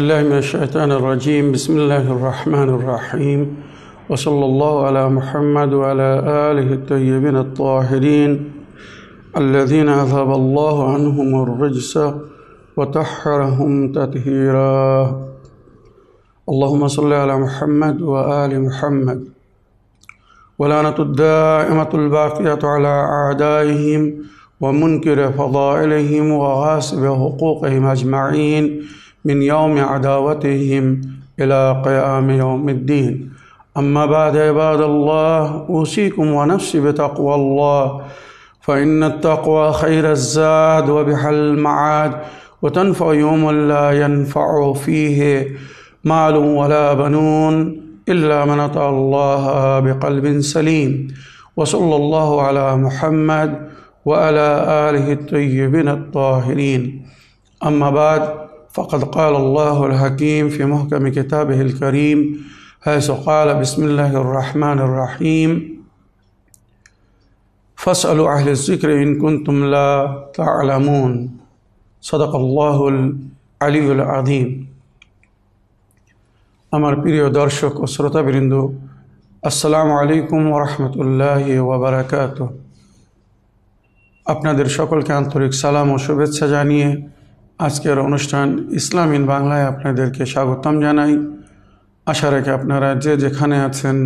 بالله من الشيطان الرجيم. بسم الله الرحمن الرحيم، وصلى الله على محمد وعلى آله الطيبين الطاهرين الذين أذهب الله عنهم الرجس وطهرهم تطهيرا. اللهم صل على محمد وآل محمد. ولعنة الدائمة الباقية على أعدائهم ومنكر فضائلهم وغاصب حقوقهم أجمعين من يوم عداوتهم إلى قيام يوم الدين. أما بعد عباد الله، أوصيكم ونفسي بتقوى الله، فإن التقوى خير الزاد وبها المعاد، وتنفع يوم لا ينفع فيه مال ولا بنون إلا من أطاع الله بقلب سليم. وصلى الله على محمد وعلى آله الطيبين الطاهرين. أما بعد، فقد قال الله الحكيم في محكم كتابه الكريم حيث قال: بسم الله الرحمن الرحيم، فاسألوا أهل الذكر إن كنتم لا تعلمون. صدق الله العلي العظيم. আমার প্রিয় দর্শক ও শ্রোতাবৃন্দ, আসসালামু আলাইকুম ওয়া রাহমাতুল্লাহি ওয়া বারাকাতুহু। আপনাদের সকলকে আন্তরিক সালাম ও শুভেচ্ছা জানিয়ে আজকের অনুষ্ঠান ইসলাম ইন বাংলায় আপনাদেরকে স্বাগতম জানাই। আশা রাখি আপনারা যে যেখানে আছেন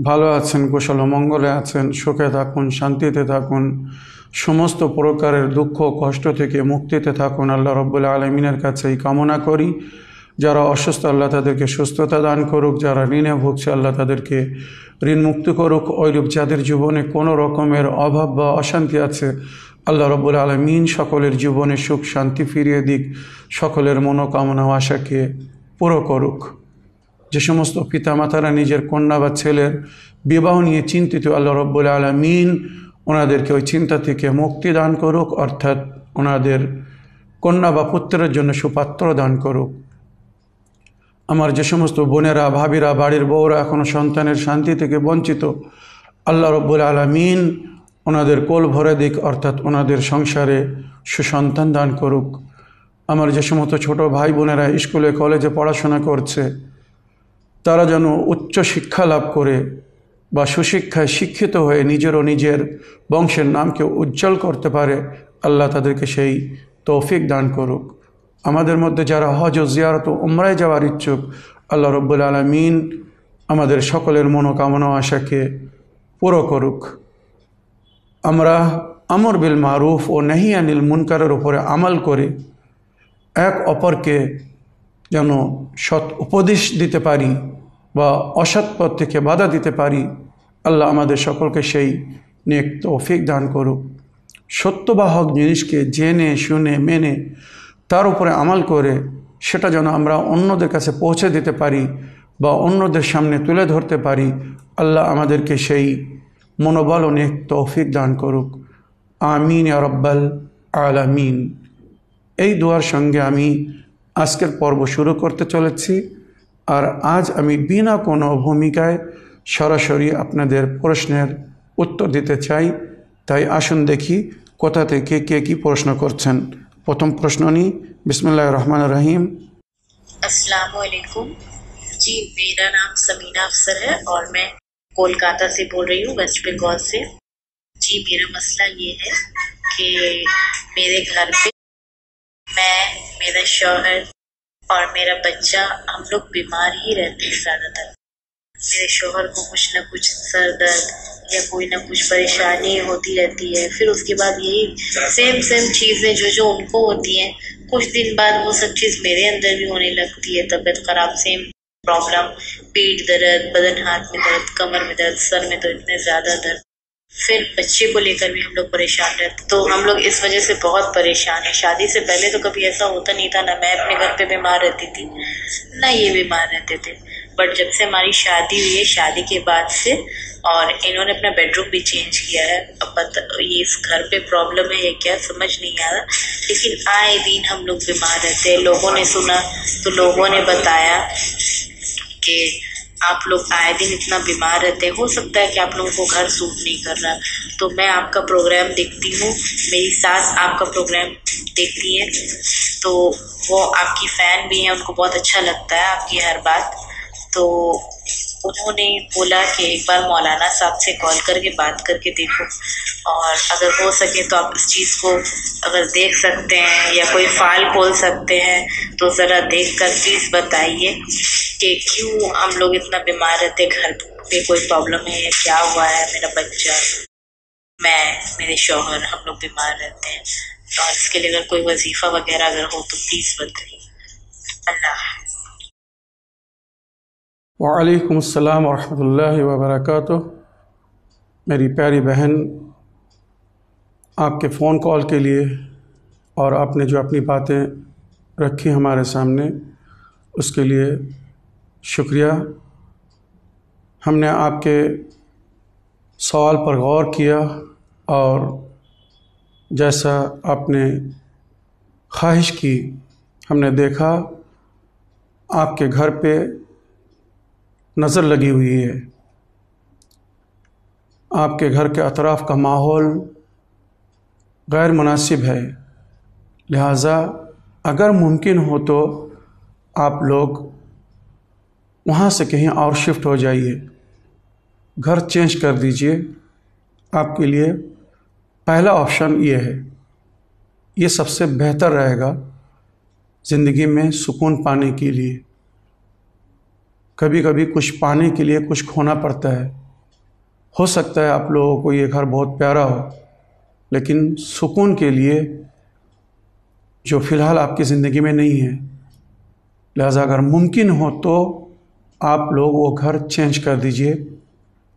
ভালো আছেন, কুশল ও মঙ্গলে আছেন, সুখে থাকুন, শান্তিতে থাকুন, সমস্ত প্রকারের দুঃখ কষ্ট থেকে মুক্তিতে থাকুন। আল্লাহ রাব্বুল আলামিনের কাছে এই কামনা করি। যারা অসুস্থ, আল্লাহ তাদেরকে সুস্থতা দান করুক। যারা ঋণে ভুগছে, আল্লাহ তাদেরকে ঋণ মুক্ত করুক। ওইরূপ যাদের জীবনে কোনো রকমের অভাব বা অশান্তি আছে, আল্লাহ রাব্বুল আলামিন সকলের জীবনে সুখ শান্তি ফিরিয়ে দিক, সকলের মনোকামনা আশাকে পুরো করুক। যে সমস্ত পিতামাতারা নিজের কন্যা বা ছেলের বিবাহ নিয়ে চিন্তিত, আল্লাহ রাব্বুল আলামিন ওনাদেরকে ওই চিন্তা থেকে মুক্তি দান করুক, অর্থাৎ ওনাদের কন্যা বা পুত্রের জন্য সুপাত্র দান করুক। আমার যে সমস্ত বোনেরা, ভাবিরা, বাড়ির বউরা এখনও সন্তানের শান্তি থেকে বঞ্চিত, আল্লাহ রাব্বুল আলামিন ওনাদের কোল ভরে দিক, অর্থাৎ ওনাদের সংসারে সুসন্তান দান করুক। আমার যে সমস্ত ছোট ভাই বোনেরা স্কুলে কলেজে পড়াশোনা করছে, তারা যেন উচ্চ শিক্ষা লাভ করে বা সুশিক্ষায় শিক্ষিত হয়ে নিজের ও নিজের বংশের নামকে উজ্জ্বল করতে পারে, আল্লাহ তাদেরকে সেই তৌফিক দান করুক। আমাদের মধ্যে যারা হজ ও জিয়ারত ও উমরায় যাওয়ার ইচ্ছুক, আল্লাহ রাব্বুল আলামিন আমাদের সকলের মনোকামনা আশাকে পুরো করুক। আমরা আমর বিল মারুফ ও নাহি আনিল মুনকারের উপরে আমল করে এক অপরকে যেন সৎ উপদেশ দিতে পারি বা অসৎ পথ থেকে বাধা দিতে পারি, আল্লাহ আমাদের সকলকে সেই নেক তৌফিক দান করুক। সত্য বা হক জিনিসকে জেনে শুনে মেনে তার উপরে আমল করে সেটা যেন আমরা অন্যদের কাছে পৌঁছে দিতে পারি বা অন্যদের সামনে তুলে ধরতে পারি, আল্লাহ আমাদেরকে সেই মনোবল ও নেক তৌফিক দান করুক। আমিন ইয়া রাব্বাল আলামিন। এই দোয়ার সঙ্গে আমি আজকের পর্ব শুরু করতে চলেছি। আর আজ আমি বিনা কোনো ভূমিকায় সরাসরি আপনাদের প্রশ্নের উত্তর দিতে চাই। তাই আসুন দেখি কোথা থেকে কে কী প্রশ্ন করছেন। প্রথম প্রশ্ন নিই। बिस्मिल्लाहिर रहमानिर रहीम। अस्सलामु अलैकुम जी, मेरा नाम समीना अफसर है और मैं कोलकाता से बोल रही हूँ, वेस्ट बंगाल से। जी, मेरा मसला ये है कि मेरे घर पे मैं, मेरा शौहर और मेरा बच्चा, हम लोग बीमार ही रहते हैं ज़्यादातर। मेरे शौहर को कुछ न कुछ सर दर्द या कोई ना कुछ परेशानी होती रहती है। फिर उसके बाद यही सेम चीज़ें जो उनको होती हैं, कुछ दिन बाद वो सब चीज़ मेरे अंदर भी होने लगती है। तबीयत खराब, सेम प्रॉब्लम, पेट दर्द, बदन हाथ में दर्द, कमर में दर्द, सर में तो इतने ज़्यादा दर्द। फिर बच्चे को लेकर भी हम लोग परेशान रहते, तो हम लोग इस वजह से बहुत परेशान हैं। शादी से पहले तो कभी ऐसा होता नहीं था, ना मैं अपने घर पे बीमार रहती थी ना ये बीमार रहते थे। बट जब से हमारी शादी हुई है, शादी के बाद से, और इन्होंने अपना बेडरूम भी चेंज किया है। अब ये इस घर पे प्रॉब्लम है या क्या समझ नहीं आ रहा, लेकिन आए दिन हम लोग बीमार रहते हैं। लोगों ने सुना तो लोगों ने बताया कि आप लोग आए दिन इतना बीमार रहते हैं, हो सकता है कि आप लोगों को घर सूट नहीं कर रहा, तो मैं आपका प्रोग्राम देखती हूँ, मेरी सास आपका प्रोग्राम देखती है, तो वो आपकी फ़ैन भी है, उनको बहुत अच्छा लगता है आपकी हर बात। तो उन्होंने बोला कि एक बार मौलाना साहब से कॉल करके बात करके देखो, और अगर हो सके तो आप इस चीज़ को अगर देख सकते हैं या कोई फाइल खोल सकते हैं तो ज़रा देख कर प्लीज़ बताइए कि क्यों हम लोग इतना बीमार रहते, घर पे कोई प्रॉब्लम है या क्या हुआ है, मेरा बच्चा, मैं, मेरे शौहर, हम लोग बीमार रहते हैं। और इसके लिए अगर कोई वजीफ़ा वगैरह अगर हो तो प्लीज़ बताइए। अल्लाह। वालेकुम अस्सलाम वरहमतुल्लाहि वबरकातुह। मेरी प्यारी बहन, आपके फ़ोन कॉल के लिए और आपने जो अपनी बातें रखी हमारे सामने उसके लिए शुक्रिया। हमने आपके सवाल पर गौर किया और जैसा आपने ख्वाहिश की हमने देखा, आपके घर पे नज़र लगी हुई है। आपके घर के अतराफ़ का माहौल गैर मुनासिब है, लिहाजा अगर मुमकिन हो तो आप लोग वहाँ से कहीं और शिफ्ट हो जाइए, घर चेंज कर दीजिए। आपके लिए पहला ऑप्शन ये है, ये सबसे बेहतर रहेगा ज़िंदगी में सुकून पाने के लिए। कभी कभी कुछ पाने के लिए कुछ खोना पड़ता है। हो सकता है आप लोगों को ये घर बहुत प्यारा हो, लेकिन सुकून के लिए जो फ़िलहाल आपकी ज़िंदगी में नहीं है, लिहाजा अगर मुमकिन हो तो आप लोग वो घर चेंज कर दीजिए,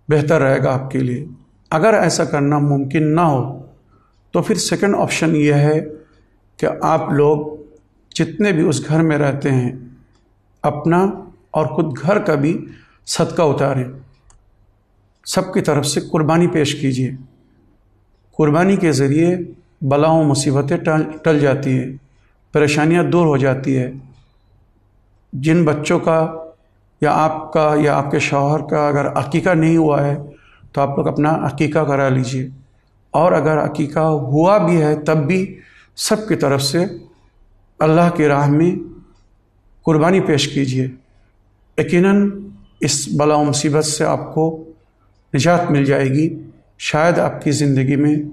बेहतर रहेगा आपके लिए। अगर ऐसा करना मुमकिन ना हो तो फिर सेकंड ऑप्शन ये है कि आप लोग जितने भी उस घर में रहते हैं अपना और खुद घर का भी सदका उतारें, सबकी तरफ से कुर्बानी पेश कीजिए। कुर्बानी के ज़रिए बलाओं मुसीबतें टल जाती हैं, परेशानियां दूर हो जाती है। जिन बच्चों का या आपका या आपके शौहर का अगर अकीका नहीं हुआ है तो आप लोग अपना अकीका करा लीजिए, और अगर अकीका हुआ भी है तब भी सबकी तरफ से अल्लाह की राह में कुर्बानी पेश कीजिए। यकीनन इस बला मुसीबत से आपको निजात मिल जाएगी, शायद आपकी ज़िंदगी में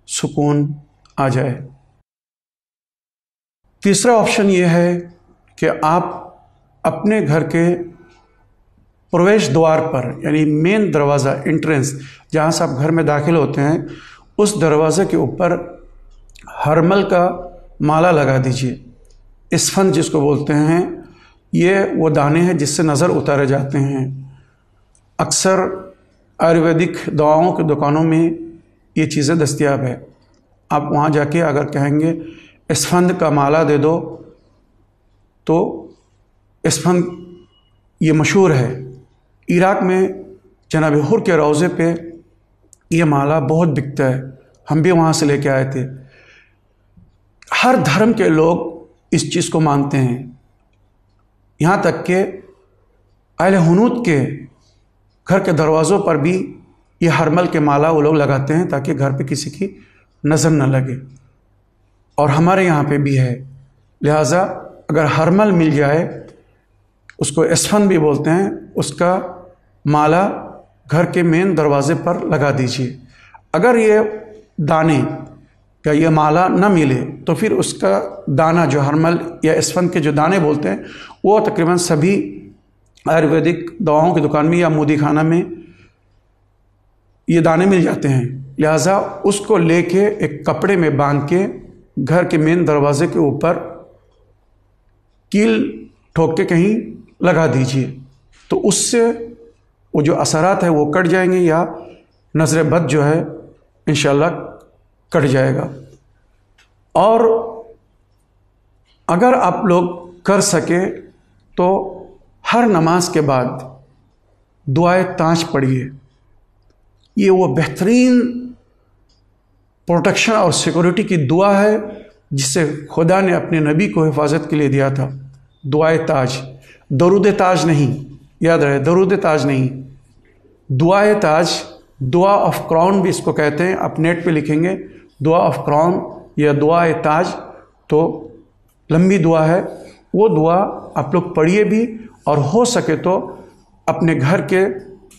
सुकून आ जाए। तीसरा ऑप्शन ये है कि आप अपने घर के प्रवेश द्वार पर, यानी मेन दरवाज़ा, एंट्रेंस, जहाँ से आप घर में दाखिल होते हैं, उस दरवाज़े के ऊपर हरमल का माला लगा दीजिए। इसफन जिसको बोलते हैं, ये वो दाने हैं जिससे नज़र उतारे जाते हैं। अक्सर आयुर्वेदिक दवाओं की दुकानों में ये चीज़ें दस्तयाब है। आप वहाँ जाके अगर कहेंगे इसफंद का माला दे दो तो इसफंद ये मशहूर है। इराक़ में जनाब हुर के रोज़े पे ये माला बहुत बिकता है, हम भी वहाँ से लेके आए थे। हर धर्म के लोग इस चीज़ को मानते हैं, यहाँ तक कि अहले हुनूत के घर के दरवाज़ों पर भी ये हरमल के माला वो लोग लगाते हैं ताकि घर पे किसी की नज़र न लगे, और हमारे यहाँ पे भी है। लिहाजा अगर हरमल मिल जाए, उसको इसफन भी बोलते हैं, उसका माला घर के मेन दरवाज़े पर लगा दीजिए। अगर ये दाने या ये माला न मिले तो फिर उसका दाना, जो हरमल या इसफन के जो दाने बोलते हैं, वो तकरीबन सभी आयुर्वेदिक दवाओं की दुकान में या मोदी खाना में ये दाने मिल जाते हैं। लिहाजा उसको लेके एक कपड़े में बांध के घर के मेन दरवाजे के ऊपर कील ठोक के कहीं लगा दीजिए, तो उससे वो जो असरात है वो कट जाएंगे, या नज़र बद जो है इंशाअल्लाह कट जाएगा। और अगर आप लोग कर सके तो हर नमाज के बाद दुआए ताज पढ़िए। ये वो बेहतरीन प्रोटेक्शन और सिक्योरिटी की दुआ है जिसे खुदा ने अपने नबी को हिफाजत के लिए दिया था। दुआए ताज, दरूद ताज नहीं, याद रहे, दरूद ताज नहीं, दुआए ताज, दुआ ऑफ क्राउन भी इसको कहते हैं। आप नेट पे लिखेंगे दुआ ऑफ क्राउन या दुआए ताज, तो लंबी दुआ है। वो दुआ आप लोग पढ़िए भी, और हो सके तो अपने घर के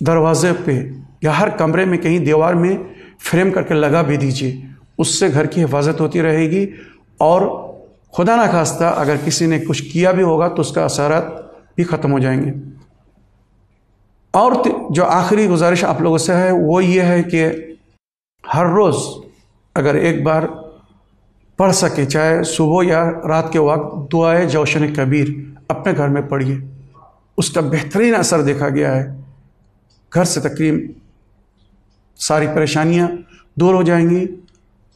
दरवाजे पे या हर कमरे में कहीं दीवार में फ्रेम करके लगा भी दीजिए। उससे घर की हिफाजत होती रहेगी, और खुदा ना खास्ता अगर किसी ने कुछ किया भी होगा तो उसका असरात भी ख़त्म हो जाएंगे। और जो आखिरी गुजारिश आप लोगों से है वो ये है कि हर रोज़ अगर एक बार पढ़ सके, चाहे सुबह या रात के वक्त, दुआए जौशन कबीर अपने घर में पढ़िए। उसका बेहतरीन असर देखा गया है। घर से तकरीबन सारी परेशानियां दूर हो जाएंगी।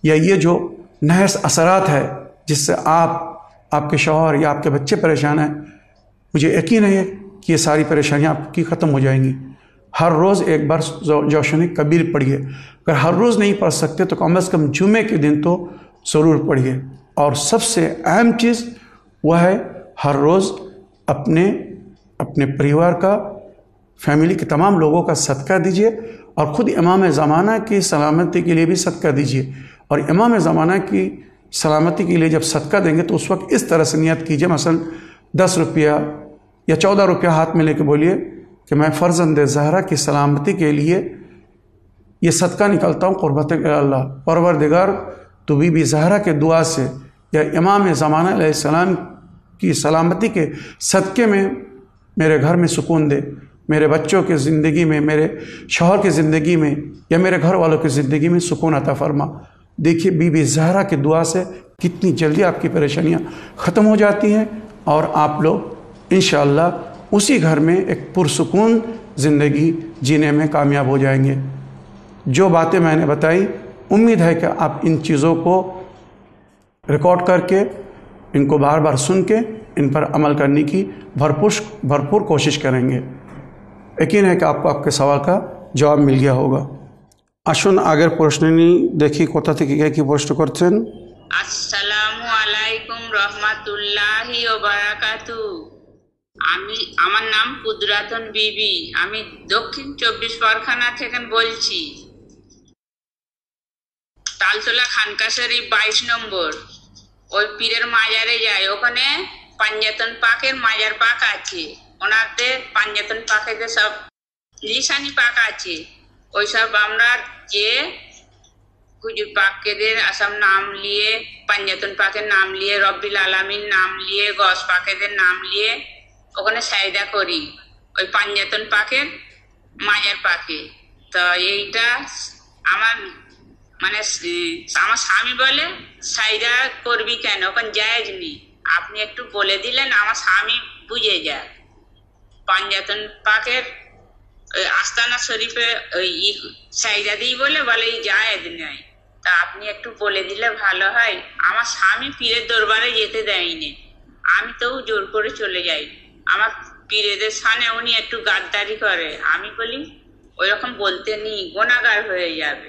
या ये जो नहस असरात है जिससे आपके शौहर या आपके बच्चे परेशान हैं, मुझे यकीन है कि ये सारी परेशानियां आपकी ख़त्म हो जाएंगी। हर रोज़ एक बार जौशन कबीर पढ़िए। अगर हर रोज़ नहीं पढ़ सकते तो कम से कम जुमे के दिन तो ज़रूर पढ़िए। और सबसे अहम चीज़ वह है हर रोज़ अपने परिवार का, फैमिली के तमाम लोगों का सदका दीजिए, और ख़ुद इमाम ज़माना की सलामती के लिए भी सदका दीजिए। और इमाम ज़माना की सलामती के लिए जब सदका देंगे तो उस वक्त इस तरह से नियत कीजिए, मसलन 10 रुपया या 14 रुपया हाथ में लेके बोलिए कि मैं फ़र्जंद ज़हरा की सलामती के लिए ये सदका निकलता हूँ क़ुर्बत अल्लाह। परवरदिगार तो बीबी ज़हरा के दुआ से या इमाम ज़माना अलैहिस्सलाम की सलामती के सदक़े में मेरे घर में सुकून दे, मेरे बच्चों की ज़िंदगी में, मेरे शौहर की ज़िंदगी में, या मेरे घर वालों की ज़िंदगी में सुकून अता फरमा। देखिए बीबी ज़हरा की दुआ से कितनी जल्दी आपकी परेशानियां ख़त्म हो जाती हैं, और आप लोग इंशाअल्लाह उसी घर में एक पुरसुकून ज़िंदगी जीने में कामयाब हो जाएंगे। जो बातें मैंने बताई, उम्मीद है कि आप इन चीज़ों को रिकॉर्ड करके, इनको बार बार सुन के इन पर अमल करने की भरपूर कोशिश करेंगे। यकीन है कि आपको आपके सवाल का जवाब मिल गया होगा। আসুন আগের প্রশ্ন নিয়ে দেখি কোথা থেকে কি প্রশ্ন করছেন। আসসালামু আলাইকুম রহমাতুল্লাহি ওয়া বারাকাতু। আমার নাম কুদরাতুন বিবি, আমি দক্ষিণ 24 পরগনা থেকে বলছি। তালতলা খানকা শরীফ 22 নম্বর, ওই পীরের মাজারে যাই, ওখানে পাঞ্জাতন পাকের মাজার পাক আছে। ওনাদের পাঞ্জাতন পাকেতে সব লিসানি পাক আছে। ওই সব আমরা যে হুজুর পাকেদের আসাম নাম নিয়ে, পাঞ্জাতন পাকের নাম নিয়ে, রব্বিল আলামিন নাম নিয়ে, গস পাকেদের নাম নিয়ে ওখানে সাইদা করি ওই পাঞ্জাতন পাকের মাজার পাকে। তো এইটা আমার মানে আমার স্বামী বলে সাইদা করবি কেন, ওখানে জায়েজ নেই। আপনি একটু বলে দিলেন আমার স্বামী বুঝে যায়। পাঞ্জাতন পাকের আস্তানা শরীফে ওই সাইদা দিই বলে জায়েজ নেই। তা আপনি একটু বলে দিলে ভালো হয়। আমার স্বামী পীরের দরবারে যেতে দেয়নি, আমি তো জোর করে চলে যাই। আমার পীরেদের সামনে উনি একটু গাদ্দারি করে। আমি বলি ওইরকম বলতে নি, গুনাহগার হয়ে যাবে।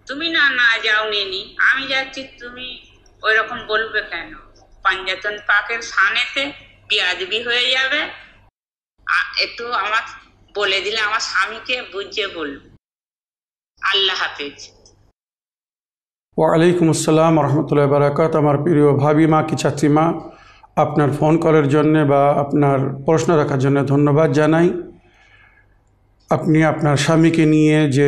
তুমি না যাও নি, আমি যাচ্ছি, তুমি ওইরকম বলবে কেন? পাঞ্জাতন পাকের সানেতে বিয়াদবি হয়ে যাবে। একটু আমার বলে দিলে আমার স্বামীকে বুঝিয়ে বলব। আল্লাহ হাফেজ। ওয়ালাইকুম আসসালাম রহমতুল্লাহ বারাকাত। আমার প্রিয় ভাবি মা কি চাচি মা, আপনার ফোন কলের জন্য বা আপনার প্রশ্ন রাখার জন্য ধন্যবাদ জানাই। আপনি আপনার স্বামীকে নিয়ে যে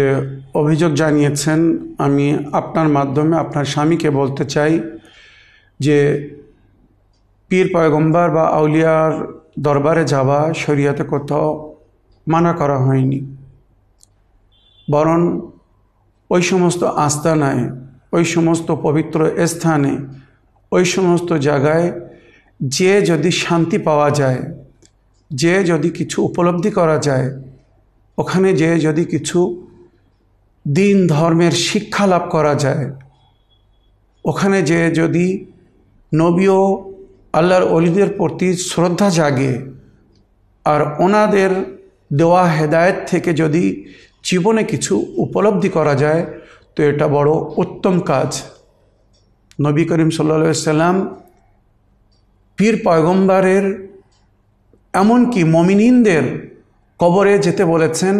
অভিযোগ জানিয়েছেন, আমি আপনার মাধ্যমে আপনার স্বামীকে বলতে চাই যে পীর পয়গম্বর বা আউলিয়ার দরবারে যাওয়া শরীয়তে কোথাও মানা করা হয়নি, বরং ওই সমস্ত আস্তানায়, ওই সমস্ত পবিত্র স্থানে, ওই সমস্ত জায়গায় যে যদি শান্তি পাওয়া যায়, যে যদি কিছু উপলব্ধি করা যায়, ওখানে যে যদি কিছু দিন ধর্মের শিক্ষা লাভ করা যায়, ওখানে যে যদি নবী ও আল্লাহর ওলিদের প্রতি শ্রদ্ধা জাগে, আর ওনাদের দেওয়া হেদায়েত থেকে যদি জীবনে কিছু উপলব্ধি করা যায়, তো এটা বড় উত্তম কাজ। নবী করিম সাল্লাল্লাহু আলাইহি সাল্লাম পীর পয়গম্বরের, এমনকি মুমিনিনদের কবরে যেতে বলেছেন,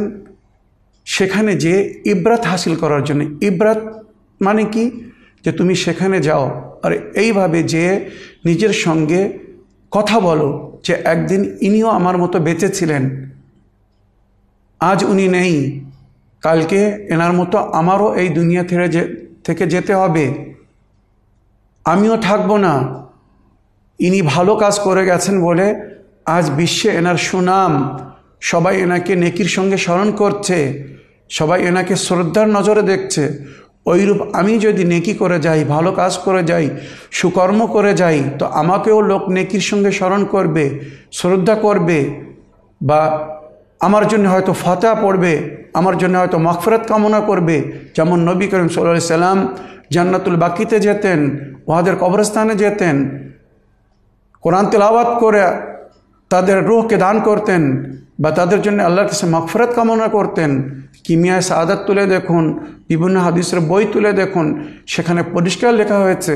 সেখানে যে ইবরাত হাসিল করার জন্য। ইবরাত মানে কি? যে তুমি সেখানে যাও আর এইভাবে যে নিজের সঙ্গে কথা বলো যে একদিন ইনিও আমার মতো বেঁচে ছিলেন, আজ উনি নেই, কালকে এনার মতো আমারও এই দুনিয়া থেকে যেতে হবে, আমিও থাকবো না। ইনি ভালো কাজ করে গেছেন বলে আজ বিশ্বে এনার সুনাম, সবাই এনাকে নেকির সঙ্গে স্মরণ করছে, সবাই এনাকে শ্রদ্ধার নজরে দেখছে। ওইরূপ আমি যদি নেকি করে যাই, ভালো কাজ করে যাই, সুকর্ম করে যাই, তো আমাকেও লোক নেকির সঙ্গে স্মরণ করবে, শ্রদ্ধা করবে, বা আমার জন্য হয়তো ফাতিহা পড়বে, আমার জন্য হয়তো মাগফিরাত কামনা করবে। যেমন নবী করিম সাল্লাল্লাহু আলাইহি সাল্লাম জান্নাতুল বাকিতে যেতেন, ওয়াদের কবরস্থানে যেতেন, কোরআন তেলাওয়াত করে তাদের রূহকে দান করতেন বা তাদের জন্য আল্লাহর কাছে মাগফিরাত কামনা করতেন। কিমিয়ায়ে সাআদাত তুলে দেখুন, বিভিন্ন হাদিসের বই তুলে দেখুন, সেখানে পরিষ্কার লেখা হয়েছে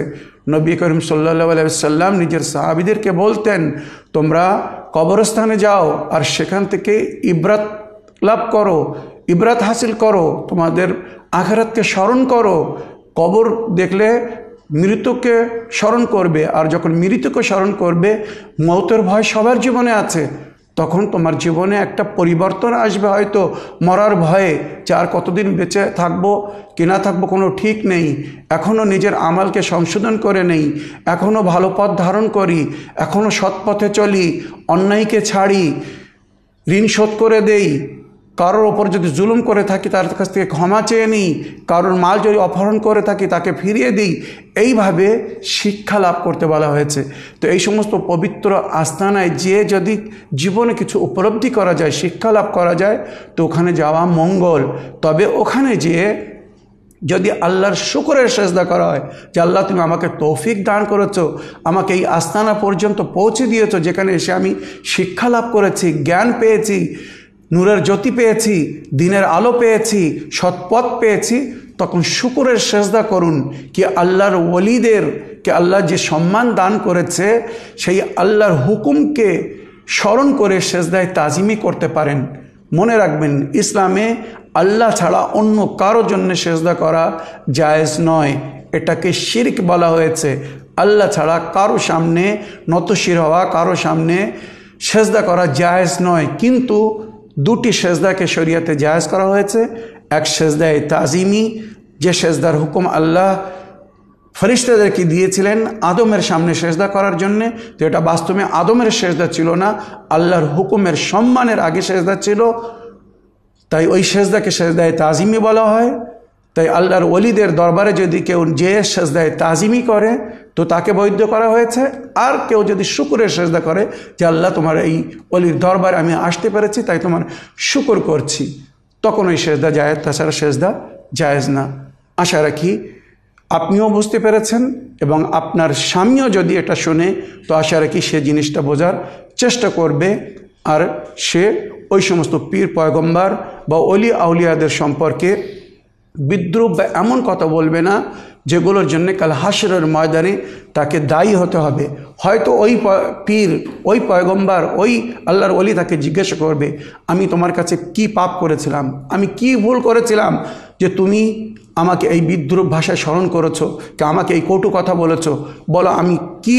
নবী করিম সাল্লাল্লাহু আলাইহি ওয়াসাল্লাম নিজের সাহাবীদেরকে বলতেন, তোমরা কবরস্থানে যাও আর সেখান থেকে ইবরাত লাভ করো, ইবরাত হাসিল করো, তোমাদের আখিরাতকে স্মরণ করো। কবর দেখলে মৃত্যুকে স্মরণ করবে, আর যখন মৃত্যুকে স্মরণ করবে, মৌতের ভয় সবার জীবনে আছে, তখন তোমার জীবনে একটা পরিবর্তন আসবে। হয়তো মরার ভয়ে যে আর কতদিন বেঁচে থাকবো কি না থাকবো কোনো ঠিক নেই, এখনও নিজের আমলকে সংশোধন করে নেই, এখনও ভালো পথ ধারণ করি, এখনও সৎ পথে চলি, অন্যায়কে ছাড়ি, ঋণ শোধ করে দেই, কারোর ওপর যদি জুলুম করে থাকি তার কাছ থেকে ক্ষমা চেয়ে নিই, কারোর মাল যদি অপহরণ করে থাকি তাকে ফিরিয়ে দিই, এইভাবে শিক্ষা লাভ করতে বলা হয়েছে। তো এই সমস্ত পবিত্র আস্তানায় যে যদি জীবনে কিছু উপলব্ধি করা যায়, শিক্ষা লাভ করা যায়, তো ওখানে যাওয়া মঙ্গল। তবে ওখানে যেয়ে যদি আল্লাহর শুকরের সেজদা করা হয় যে আল্লাহ তুমি আমাকে তৌফিক দান করেছো, আমাকে এই আস্তানা পর্যন্ত পৌঁছে দিয়েছো, যেখানে এসে আমি শিক্ষা লাভ করেছি, জ্ঞান পেয়েছি, নূরের জ্যোতি পেয়েছি, দিনের আলো পেয়েছি, সৎপথ পেয়েছি, তখন শুকরের সেজদা করুন। কি আল্লাহর ওলিদেরকে আল্লাহ যে সম্মান দান করেছে, সেই আল্লাহর হুকুমকে স্মরণ করে সেজদায় তাজিমি করতে পারেন। মনে রাখবেন, ইসলামে আল্লাহ ছাড়া অন্য কারো জন্য সেজদা করা জায়েজ নয়, এটাকে শিরক বলা হয়েছে। আল্লাহ ছাড়া কারো সামনে নতশির হওয়া, কারো সামনে সেজদা করা জায়েজ নয়। কিন্তু দুটি সেজদাকে শরীয়তে জায়েজ করা হয়েছে। এক সেজদায় তাজিমি, যে সেজদার হুকুম আল্লাহ ফেরেশতাদেরকে দিয়েছিলেন আদমের সামনে সেজদা করার জন্যে, তো এটা বাস্তবে আদমের সেজদা ছিল না, আল্লাহর হুকুমের সম্মানের আগে সেজদা ছিল, তাই ওই সেজদাকে সেজদায় তাজিমি বলা হয়। তাই আল্লাহর ওলিদের দরবারে যদি কেউ যে সেজদায় তাজিমি করে তো তাকে বৈধ করা হয়েছে। আর কেউ যদি শুকরের সেজদা করে যে আল্লাহ তোমার এই ওলির দরবারে আমি আসতে পেরেছি তাই তোমার শুকর করছি, তখন ওই সেজদা জায়েজ, তাছাড়া সেজদা জায়েজ না। আশা রাখি আপনিও বুঝতে পেরেছেন এবং আপনার স্বামীও যদি এটা শোনে তো আশা রাখি সে জিনিসটা বোঝার চেষ্টা করবে, আর সে ওই সমস্ত পীর পয়গম্বর বা অলি আউলিয়াদের সম্পর্কে বিদ্রুপ বা এমন কথা বলবে না যেগুলোর জন্য কাল হাসরের ময়দানে তাকে দায়ী হতে হবে। হয়তো ওই পীর, ওই পয়গম্বর, ওই আল্লাহর ওলি তাকে জিজ্ঞাসা করবে, আমি তোমার কাছে কি পাপ করেছিলাম, আমি কি ভুল করেছিলাম যে তুমি আমাকে এই বিদ্রুপ ভাষায় স্মরণ করেছো, কি আমাকে এই কটু কথা বলেছো, বলো আমি কি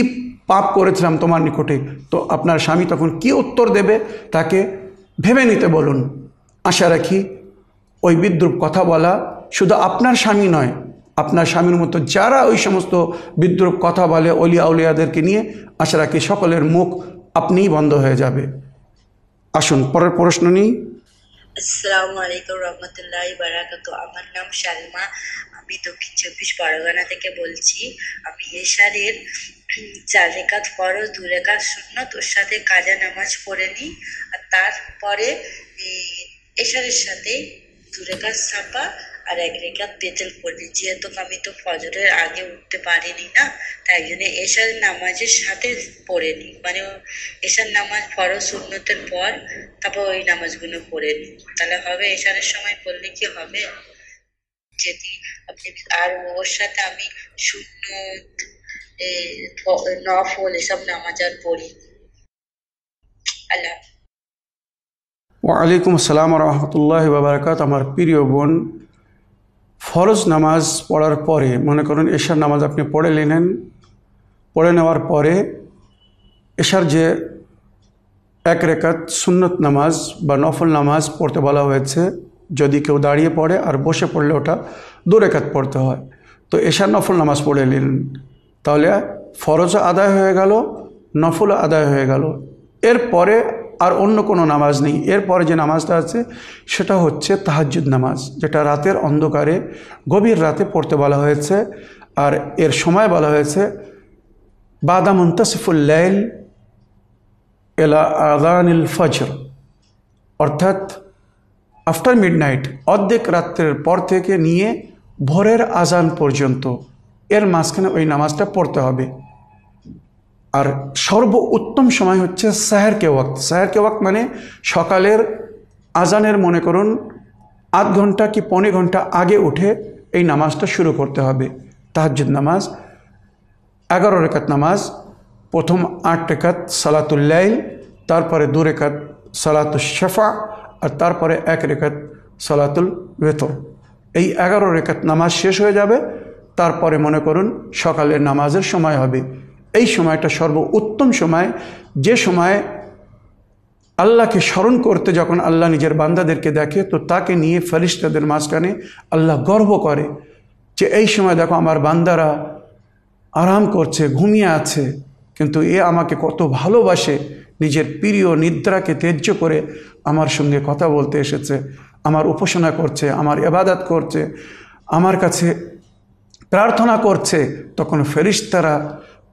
পাপ করেছিলাম তোমার নিকটে। তো আপনার স্বামী তখন কি উত্তর দেবে তাকে ভেবে নিতে বলুন। আশা রাখি ওই বিদ্রুপ কথা বলা শুধু আপনার স্বামী নয়, আপনার স্বামীর মতো যারা ওই সমস্ত বিদ্রুপ কথা বলে অলি আউলিয়াদেরকে নিয়ে, আশা রাখি সকলের মুখ আপনিই বন্ধ হয়ে যাবে। আসুন পরের প্রশ্ন নিই। আসসালামু আলাইকুম রহমতুল্লাহি বারাকাতু। আমার নাম শালমা, আমি দক্ষিণ 24 পরগনা থেকে বলছি। আমি এশারের 4 রাকাত ফরজ, 2 রাকাত সুন্নত, ওর সাথে কাজা নামাজ পড়ে নিই, আর তারপরে এশারের সাথে 2 রাকাত সাফা আর 1 রাকাত বেতল পড়ি। যেহেতু আমি তো ফজরের আগে উঠতে পারিনি না, তাই জন্য এশার নামাজের সাথে পড়ে নিই, মানে এশার নামাজ ফরজ সুন্নতের পর তারপর ওই নামাজগুলো পড়ে নিই। তাহলে হবে? এশারের সময় পড়লে কি হবে? যদি আপনি, আর ওর সাথে আমি সুন্নত, নফল এসব নামাজ আর পড়ি। আল্লাহ। ওয়ালাইকুম আসসালাম রহমতুল্লাহি ওয়া বারাকাতুহু। আমার প্রিয় বোন, ফরজ নামাজ পড়ার পরে, মনে করুন এশার নামাজ আপনি পড়ে নিলেন, পড়ে নেওয়ার পরে এশার যে এক রেকাত সুন্নত নামাজ বা নফল নামাজ পড়তে বলা হয়েছে, যদি কেউ দাঁড়িয়ে পড়ে আর বসে পড়লে ওটা 2 রেকাত পড়তে হয়। তো এশার নফল নামাজ পড়ে নিলেন, তাহলে ফরজ আদায় হয়ে গেল, নফল আদায় হয়ে গেল। এরপরে আর অন্য কোনো নামাজ নেই। এরপরে যে নামাজটা আছে সেটা হচ্ছে তাহাজ্জুদ নামাজ, যেটা রাতের অন্ধকারে গভীর রাতে পড়তে বলা হয়েছে। আর এর সময় বলা হয়েছে বাদা মুনতাসিফুল লাইল ইলা আযানিল ফজর, অর্থাৎ আফটার মিডনাইট, অর্ধেক রাত্রের পর থেকে নিয়ে ভোরের আজান পর্যন্ত, এর মাঝখানে ওই নামাজটা পড়তে হবে। আর সর্বোত্তম সময় হচ্ছে সাহেরকে ওয়াক্ত। সাহেরকে ওয়াক্ত মানে সকালের আজানের মনে করুন 8 ঘন্টা কি 15 ঘন্টা আগে উঠে এই নামাজটা শুরু করতে হবে। তাহাজ্জুদ নামাজ 11 রেকাত নামাজ, প্রথম 8 রেকাত সালাতুল লাইল, তারপরে 2 রেকাত সালাতুল শাফা, আর তারপরে 1 রেকাত সালাতুল ওয়েতর। এই 11 রেকাত নামাজ শেষ হয়ে যাবে, তারপরে মনে করুন সকালের নামাজের সময় হবে। এই সময়টা সর্বোত্তম সময়, যে সময় আল্লাহকে স্মরণ করতে যখন আল্লাহ নিজের বান্দাদেরকে দেখে, তো তাকে নিয়ে ফেরেশতাদের মাঝখানে আল্লাহ গর্ব করে যে এই সময় দেখো আমার বান্দারা আরাম করছে, ঘুমিয়ে আছে, কিন্তু এ আমাকে কত ভালোবাসে, নিজের প্রিয় নিদ্রাকে ত্যায্য করে আমার সঙ্গে কথা বলতে এসেছে, আমার উপাসনা করছে, আমার ইবাদত করছে, আমার কাছে প্রার্থনা করছে। তখন ফেরেশতারা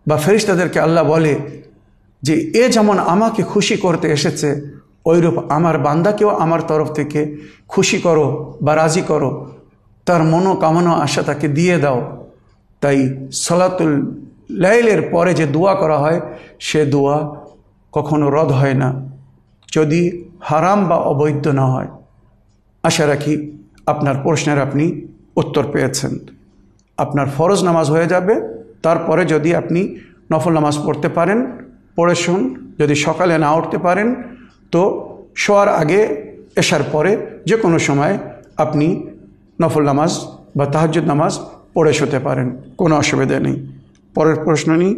বা ফেরেশতাদেরকে আল্লাহ বলে যে এ যেমন আমাকে খুশি করতে এসেছে, ওইরূপ আমার বান্দাকেও আমার তরফ থেকে খুশি করো বা রাজি করো, তার মনোকামনা আশা তাকে দিয়ে দাও। তাই সালাতুল লাইলের পরে যে দোয়া করা হয়, সে দোয়া কখনো রদ হয় না, যদি হারাম বা অবৈধ না হয়। আশা রাখি আপনার প্রশ্নের আপনি উত্তর পেয়েছেন। আপনার ফরজ নামাজ হয়ে যাবে, তারপরে যদি আপনি নফল নামাজ পড়তে পারেন পড়ে শুন। যদি সকালে না উঠতে পারেন তো শোয়ার আগে, এশার পরে যে কোনো সময় আপনি নফল নামাজ বা তাহাজ্জুদ নামাজ পড়ে শুতে পারেন, কোনো অসুবিধা নেই। পরের প্রশ্ন নিই।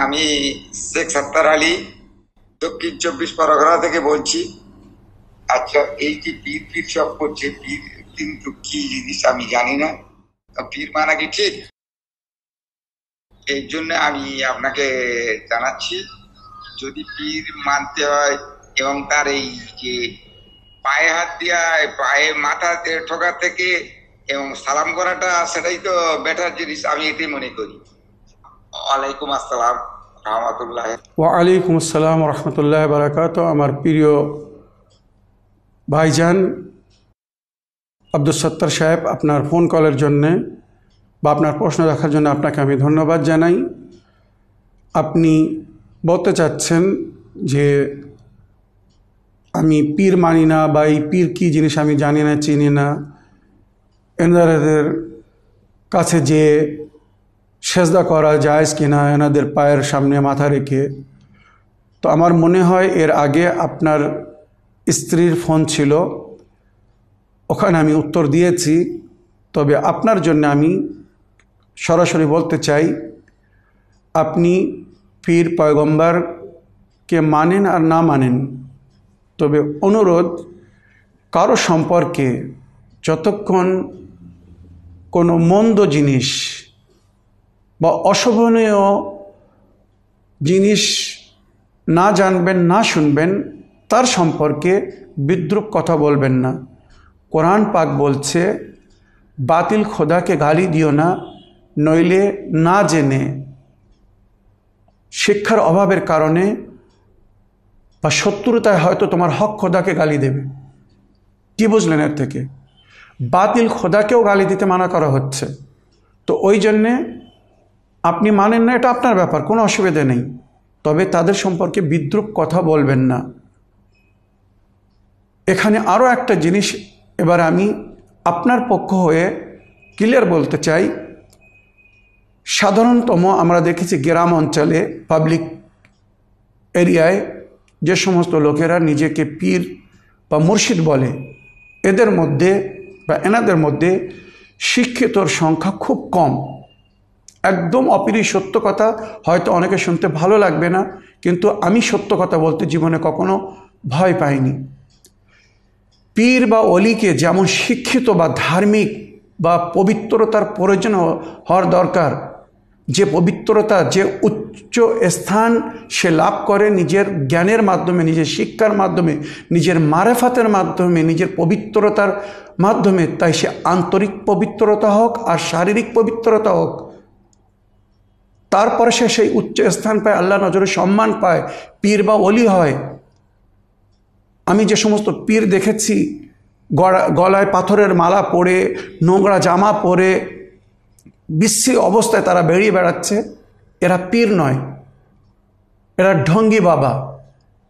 আমি শেখ সত্তার আলী, দক্ষিণ 24 পরগনা থেকে বলছি। আচ্ছা, এই যে পীর পীর সব করছে, পীর কিন্তু কি জিনিস আমি জানি না, পীর মানা কি ঠিক? এই জন্য আমি আপনাকে জানাচ্ছি, যদি পীর মানতে হয় এবং তার এই যে পায়ে হাত দিয়া পায়ে মাথা ঠোকা থেকে এবং সালাম করাটা, সেটাই তো বেটার জিনিস, আমি এটাই মনে করি। ওয়ালাইকুম আসসালাম রহমতুল্লাহ। ওয়ালাইকুম আসসালাম রহমতুল্লাহ বারাকাতুহু। আমার প্রিয় ভাইজান আব্দুল সত্তার সাহেব, আপনার ফোন কলের জন্যে বা আপনার প্রশ্ন রাখার জন্য আপনাকে আমি ধন্যবাদ জানাই। আপনি বলতে চাচ্ছেন যে আমি পীর মানি না, বা এই পীর কী জিনিস আমি জানি না, চিনি না, এনাদের কাছে যে সেজদা করা জায়েজ কিনা এনাদের পায়ের সামনে মাথা রেখে। তো আমার মনে হয় এর আগে আপনার স্ত্রীর ফোন ছিল, ওখানে আমি উত্তর দিয়েছি। তবে আপনার জন্য আমি সরাসরি বলতে চাই, আপনি পীর পয়গম্বরকে মানেন আর না মানেন, তবে অনুরোধ, কারো সম্পর্কে যতক্ষণ কোনো মন্দ জিনিস বা অশোভনীয় জিনিস না জানবেন, না শুনবেন, তার সম্পর্কে বিদ্রূপ কথা বলবেন না। কোরআন পাক বলছে, বাতিল খোদাকে গালি দিও না, নইলে না জেনে শিক্ষার অভাবের কারণে বা শত্রুতায় হয়তো তোমার হক খোদাকে গালি দেবে। কি বুঝলেন এর থেকে? বাতিল খোদাকেও গালি দিতে মানা করা হচ্ছে। তো ওই জন্যে আপনি মানেন না, এটা আপনার ব্যাপার, কোনো অসুবিধা নেই, তবে তাদের সম্পর্কে বিদ্রূপ কথা বলবেন না। এখানে আরও একটা জিনিস এবার আমি আপনার পক্ষ হয়ে ক্লিয়ার বলতে চাই। সাধারণতম আমরা দেখেছি গ্রাম অঞ্চলে, পাবলিক এরিয়ায় যে সমস্ত লোকেরা নিজেকে পীর বা মুর্শিদ বলে, এদের মধ্যে বা এনাদের মধ্যে শিক্ষিতর সংখ্যা খুব কম। একদম অপ্রিয় সত্য কথা, হয়তো অনেকে শুনতে ভালো লাগবে না, কিন্তু আমি সত্য কথা বলতে জীবনে কখনো ভয় পাইনি। পীর বা অলিকে যেমন শিক্ষিত বা ধার্মিক বা পবিত্রতার প্রয়োজন হওয়ার দরকার, যে পবিত্রতা, যে উচ্চ স্থান সে লাভ করে নিজের জ্ঞানের মাধ্যমে, নিজের শিক্ষার মাধ্যমে, নিজের মারেফাতের মাধ্যমে, নিজের পবিত্রতার মাধ্যমে, তাই সে আন্তরিক পবিত্রতা হোক আর শারীরিক পবিত্রতা হোক, তারপরে সে সেই উচ্চ স্থান পায়, আল্লাহ নজরে সম্মান পায়, পীর বা অলি হয়। আমি যে সমস্ত পীর দেখেছি গলায় পাথরের মালা পরে, নোংরা জামা পরে, বিশ্রী অবস্থায় তারা বেরিয়ে বেড়াচ্ছে, এরা পীর নয়, এরা ঢঙ্গি বাবা।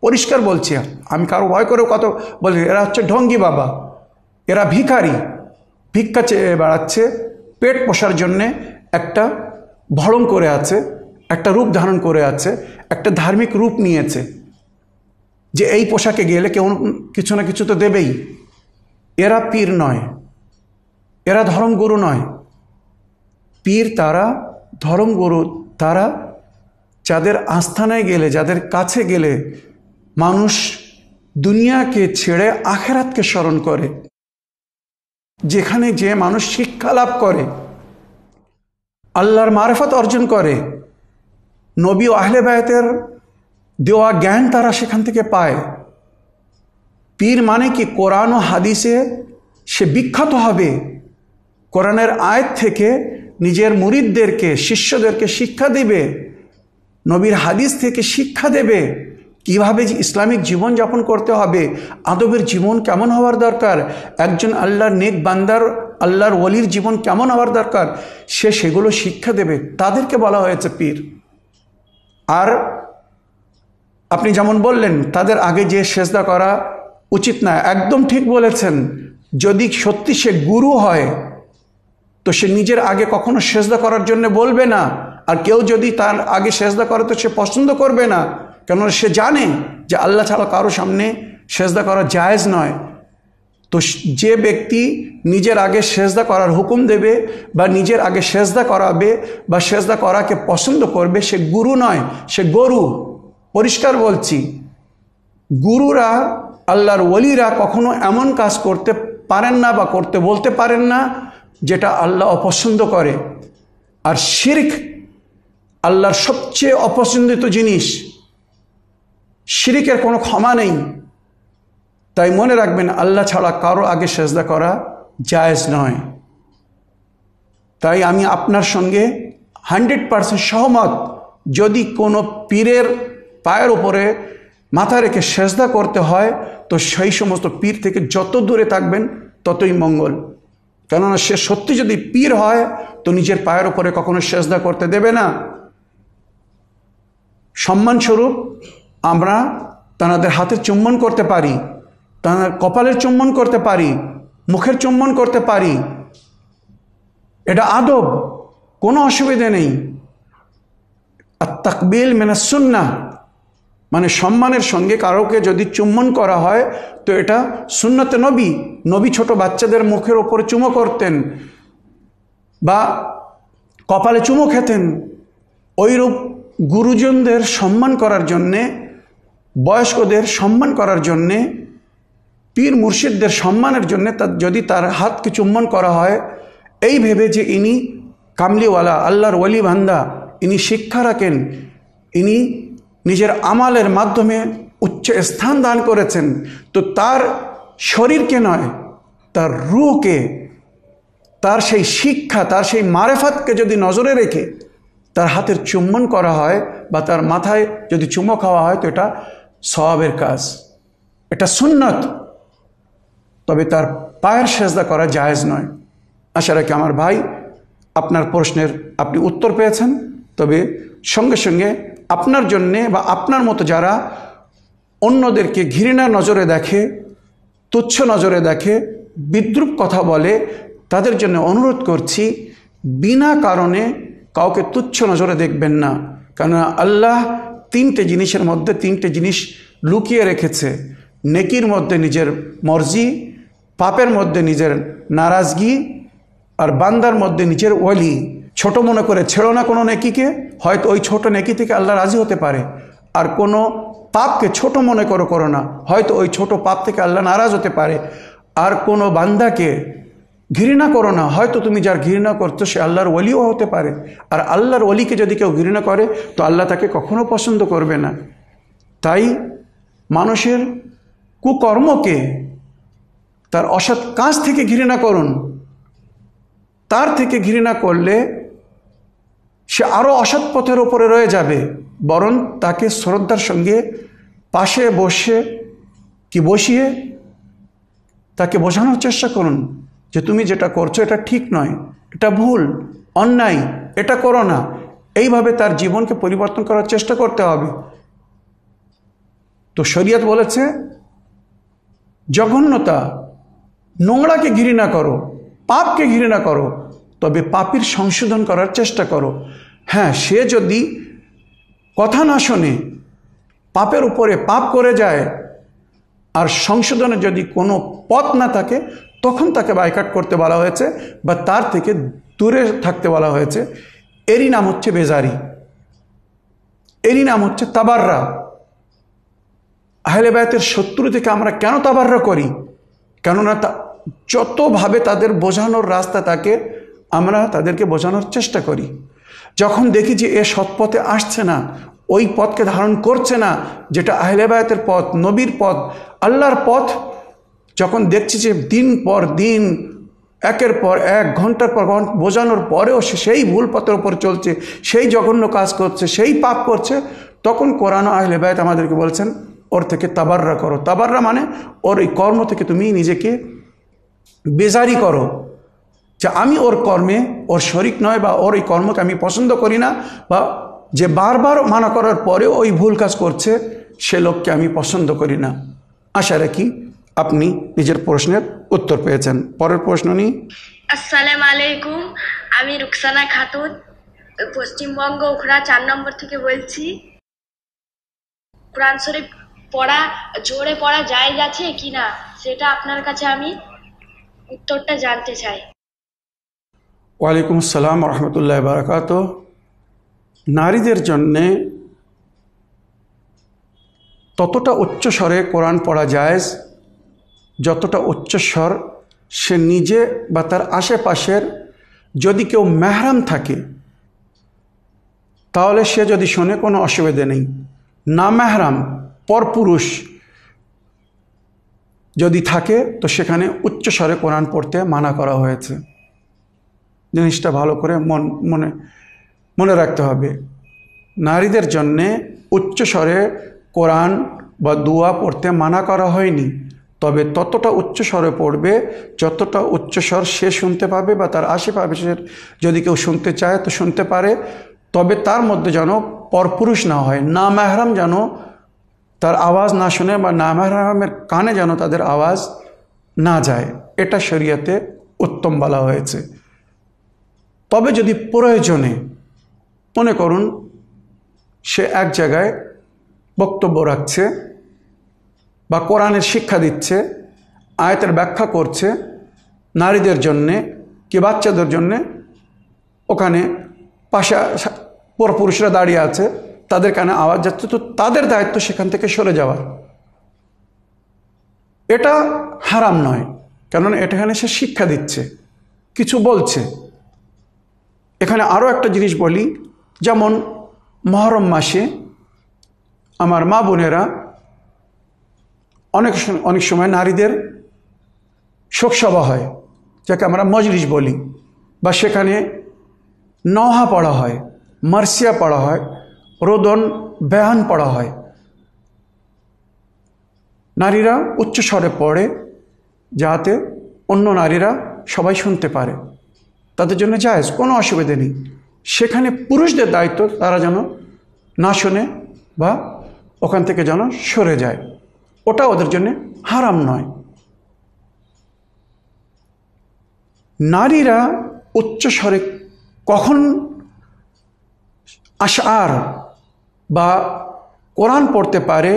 পরিষ্কার বলছি, আমি কারো ভয় করেও কত বলছি, এরা হচ্ছে ঢঙ্গি বাবা। এরা ভিখারি, ভিক্ষা চেয়ে বেড়াচ্ছে, পেট পোষার জন্যে একটা ভড়ং করে আছে, একটা রূপ ধারণ করে আছে, একটা ধার্মিক রূপ নিয়েছে যে এই পোশাকে গেলে কেউ কিছু না কিছু তো দেবেই। এরা পীর নয়, এরা ধর্মগুরু নয়। পীর তারা, ধর্মগুরু তারা যাদের আস্থানায় গেলে, যাদের কাছে গেলে মানুষ দুনিয়াকে ছেড়ে আখেরাতকে স্মরণ করে, যেখানে যে মানুষ শিক্ষা লাভ করে, আল্লাহর মারেফত অর্জন করে, নবী ও আহলে বায়তের দেওয়া জ্ঞান তারা সেখান থেকে পায়। পীর মানে কি? কোরআন ও হাদিসে সে বিখ্যাত হবে, কোরআনের আয়াত থেকে নিজের মুরিদদেরকে, শিষ্যদেরকে শিক্ষা দেবে, নবীর হাদিস থেকে শিক্ষা দেবে কিভাবে ইসলামিক জীবন যাপন করতে হবে, আদবের জীবন কেমন হওয়ার দরকার, একজন আল্লাহর নেক বান্দার, আল্লাহর ওলির জীবন কেমন হওয়ার দরকার, সে সেগুলো শিক্ষা দেবে। তাদেরকে বলা হয়েছে পীর। আর আপনি যেমন বললেন তাদের আগে যে সেজদা করা উচিত না, একদম ঠিক বলেছেন। যদি সত্যি সে গুরু হয় তো সে নিজের আগে কখনো সেজদা করার জন্য বলবে না, আর কেউ যদি তার আগে সেজদা করে তো সে পছন্দ করবে না, কেননা সে জানে যে আল্লাহ ছাড়া কারো সামনে সেজদা করা জায়েজ নয়। তো যে ব্যক্তি নিজের আগে সেজদা করার হুকুম দেবে বা নিজের আগে সেজদা করাবে বা সেজদা করাকে পছন্দ করবে, সে গুরু নয়, সে গরু। পরিষ্কার বলছি, গুরুরা, আল্লাহর ওলিরা কখনো এমন কাজ করতে পারেন না বা করতে বলতে পারেন না যেটা আল্লাহ অপছন্দ করে। আর শিরক আল্লাহর সবচেয়ে অপছন্দিত জিনিস, শিরকের কোনো ক্ষমা নেই। তাই মনে রাখবেন, আল্লাহ ছাড়া কারো আগে সেজদা করা জায়েজ নয়। তাই আমি আপনার সঙ্গে 100% সহমত। যদি কোনো পীরের পায়ের উপরে মাথা রেখে সেজদা করতে হয় তো সেই সমস্ত পীর থেকে যত দূরে থাকবেন ততই মঙ্গল। কেননা সে সত্যি যদি পীর হয় তো নিজের পায়ের উপরে কখনো সেজদা করতে দেবে না। সম্মানস্বরূপ আমরা তাদের হাতে চুম্বন করতে পারি, তাদের কপালের চুম্বন করতে পারি, মুখের চুম্বন করতে পারি, এটা আদব, কোনো অসুবিধে নেই। আর তাকবিল মিনাস সুন্নাহ, মানে সম্মানের সঙ্গে কারোকে যদি চুম্বন করা হয় তো এটা সুন্নতে নবী। নবী ছোট বাচ্চাদের মুখের ওপরে চুমো করতেন বা কপালে চুমো খেতেন। ওইরূপ গুরুজনদের সম্মান করার জন্যে, বয়স্কদের সম্মান করার জন্যে, পীর মুর্শিদদের সম্মানের জন্যে যদি তার হাতকে চুম্বন করা হয় এই ভেবে যে ইনি কামলিওয়ালা, আল্লাহর ওলি বান্দা, ইনি শিক্ষা রাখেন, ইনি নিজের আমালের মাধ্যমে উচ্চ স্থান দান করেছেন, তো তার শরীরকে নয়, তার রূহকে, তার সেই শিক্ষা, তার সেই মারেফাতকে যদি নজরে রেখে তার হাতের চুম্বন করা হয় বা তার মাথায় যদি চুমো খাওয়া হয় তো এটা সওয়াবের কাজ, এটা সুন্নত। তবে তার পায়ের সেজদা করা জায়েজ নয়। আশা রাখি আমার ভাই আপনার প্রশ্নের আপনি উত্তর পেয়েছেন। তবে সঙ্গে সঙ্গে আপনার জন্যে বা আপনার মতো যারা অন্যদেরকে ঘৃণা নজরে দেখে, তুচ্ছ নজরে দেখে, বিদ্রূপ কথা বলে, তাদের জন্য অনুরোধ করছি বিনা কারণে কাউকে তুচ্ছ নজরে দেখবেন না। কারণ আল্লাহ তিনটে জিনিসের মধ্যে তিনটে জিনিস লুকিয়ে রেখেছে। নেকির মধ্যে নিজের মর্জি, পাপের মধ্যে নিজের নারাজগি, আর বান্দার মধ্যে নিজের ওলি। ছোট মনে করে ছেড়ো না কোনো নেকিকে, হয়তো ওই ছোট নেকি থেকে আল্লাহ রাজি হতে পারে। আর কোনো পাপকে ছোট মনে করো না, হয়তো ওই ছোট পাপ থেকে আল্লাহ নারাজ হতে পারে। আর কোনো বান্দাকে ঘৃণা করো না, হয়তো তুমি যার ঘৃণা করছো সে আল্লাহর ওলিও হতে পারে। আর আল্লাহর ওলিকে যদি কেউ ঘৃণা করে তো আল্লাহ তাকে কখনো পছন্দ করবে না। তাই মানুষের কুকর্মকে, তার অসৎ কাজ থেকে ঘৃণা করুন। তার থেকে ঘৃণা করলে সে আরও অসৎ পথের ওপরে রয়ে যাবে। বরং তাকে শ্রদ্ধার সঙ্গে পাশে বসিয়ে তাকে বোঝানোর চেষ্টা করুন যে তুমি যেটা করছো এটা ঠিক নয়, এটা ভুল, অন্যায়, এটা করো না। এইভাবে তার জীবনকে পরিবর্তন করার চেষ্টা করতে হবে। তো শরীয়ত বলেছে জঘন্যতা, নোংরাকে ঘৃণা করো, পাপকে ঘৃণা করো, তবে পাপীর সংশোধন করার চেষ্টা করো। হ্যাঁ, সে যদি কথা না শোনে, পাপের উপরে পাপ করে যায়, আর সংশোধনে যদি কোনো পথ না থাকে, তখন তাকে বাইকাট করতে বলা হয়েছে বা তার থেকে দূরে থাকতে বলা হয়েছে। এরই নাম হচ্ছে বেজারি, এরই নাম হচ্ছে তাবাররা। আহলে বায়তের শত্রু থেকে আমরা কেন তাবাররা করি? কেননা যতভাবে তাদের বোঝানোর রাস্তা থাকে আমরা তাদেরকে বোঝানোর চেষ্টা করি। যখন দেখি যে এ সৎপথে আসছে না, ওই পথকে ধারণ করছে না যেটা আহলে বায়তের পথ, নবীর পথ, আল্লাহর পথ, যখন দেখছি যে দিন পর দিন, একের পর এক, ঘন্টার পর ঘন্টা বোঝানোর পরেও সে সেই ভুল পথের উপর চলছে, সেই জঘন্য কাজ করছে, সেই পাপ করছে, তখন কোরআন ও আহলে বায়ত আমাদেরকে বলছেন ওর থেকে তাবাররা করো। তাবাররা মানে ওর এই কর্ম থেকে তুমি নিজেকে বেজারি করো, যে আমি ওর কর্মে ওর শরিক নয়, বা ওর এই কর্মকে আমি পছন্দ করি না, বা যে বারবার মানা করার পরেও ওই ভুল কাজ করছে সে লোককে আমি পছন্দ করি না। আশা রাখি আপনি নিজের প্রশ্নের উত্তর পেয়েছেন। পরের প্রশ্ন নিই। আসসালামু আলাইকুম, আমি রুকসানা খাতুন, পশ্চিমবঙ্গ উখড়া 4 নম্বর থেকে বলছি। কোরআন শরীফ জোরে পড়া জায়েজ আছে কিনা সেটা আপনার কাছে আমি উত্তরটা জানতে চাই। ওয়ালাইকুম আসসালাম রহমতুল্লাহ বারাকাত। নারীদের জন্যে ততটা উচ্চস্বরে কোরআন পড়া জায়েজ যতটা উচ্চস্বর সে নিজে বা তার আশেপাশের যদি কেউ মেহরাম থাকে তাহলে সে যদি শোনে কোনো অসুবিধা নেই। না মেহরাম পরপুরুষ যদি থাকে তো সেখানে উচ্চস্বরে কোরআন পড়তে মানা করা হয়েছে। জিনিসটা ভালো করে মনে রাখতে হবে। নারীদের জন্যে উচ্চস্বরে কোরআন বা দোয়া পড়তে মানা করা হয়নি, তবে ততটা উচ্চস্বরে পড়বে যতটা উচ্চস্বর সে শুনতে পাবে বা তার আশেপাশের যদি কেউ শুনতে চায় তো শুনতে পারে। তবে তার মধ্যে যেন পরপুরুষ না হয়, না মেহরাম যেন তার আওয়াজ না শুনে বা না মেহরামের কানে যেন তাদের আওয়াজ না যায়। এটা শরীয়তে উত্তম বলা হয়েছে। তবে যদি প্রয়োজনে মনে করুন সে এক জায়গায় বক্তব্য রাখছে বা কোরআনের শিক্ষা দিচ্ছে, আয়াতের ব্যাখ্যা করছে নারীদের জন্যে কি বাচ্চাদের জন্যে, ওখানে পাশে পরপুরুষরা দাঁড়িয়ে আছে, তাদের কানে আওয়াজ যাচ্ছে, তো তাদের দায়িত্ব সেখান থেকে সরে যাওয়ার। এটা হারাম নয়, কেননা এখানে সে শিক্ষা দিচ্ছে, কিছু বলছে। এখানে আরও একটা জিনিস বলি, যেমন মহরম মাসে আমার মা বোনেরা অনেক সময় নারীদের শোকসভা হয়, যাকে আমরা মজলিস বলি, বা সেখানে নওহা পড়া হয়, মার্সিয়া পড়া হয়, রোদন বেয়ান পড়া হয়। নারীরা উচ্চস্বরে পড়ে যাতে অন্য নারীরা সবাই শুনতে পারে, তাদের জন্য জায়েজ, কোনো অসুবিধা নেই। সেখানে পুরুষদের দায়িত্ব তারা যেন না শোনে বা ওখান থেকে যেন সরে যায়, ওটা ওদের জন্য হারাম নয়। নারীরা উচ্চস্বরে কখন আশআর বা কোরআন পড়তে পারে